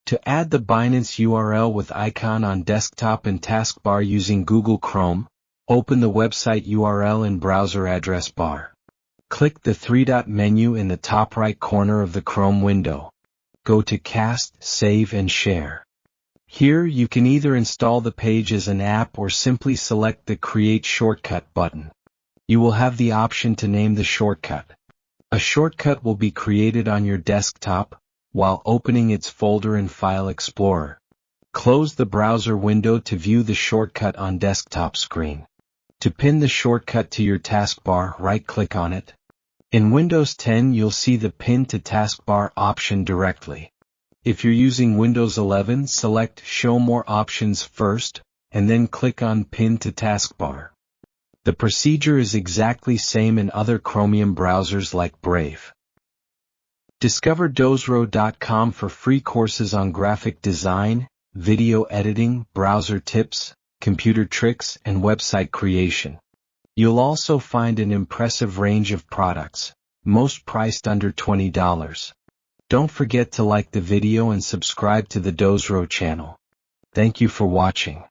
To add the Binance URL with icon on desktop and taskbar using Google Chrome, open the website URL in browser address bar. Click the three-dot menu in the top right corner of the Chrome window. Go to Cast, Save and Share. Here you can either install the page as an app or simply select the Create Shortcut button. You will have the option to name the shortcut. A shortcut will be created on your desktop while opening its folder in File Explorer. Close the browser window to view the shortcut on desktop screen. To pin the shortcut to your taskbar, right-click on it. In Windows 10 you'll see the Pin to Taskbar option directly. If you're using Windows 11, select Show More Options first, and then click on Pin to Taskbar. The procedure is exactly same in other Chromium browsers like Brave. Discover dozro.com for free courses on graphic design, video editing, browser tips, computer tricks, and website creation. You'll also find an impressive range of products, most priced under $20. Don't forget to like the video and subscribe to the Dozro channel. Thank you for watching.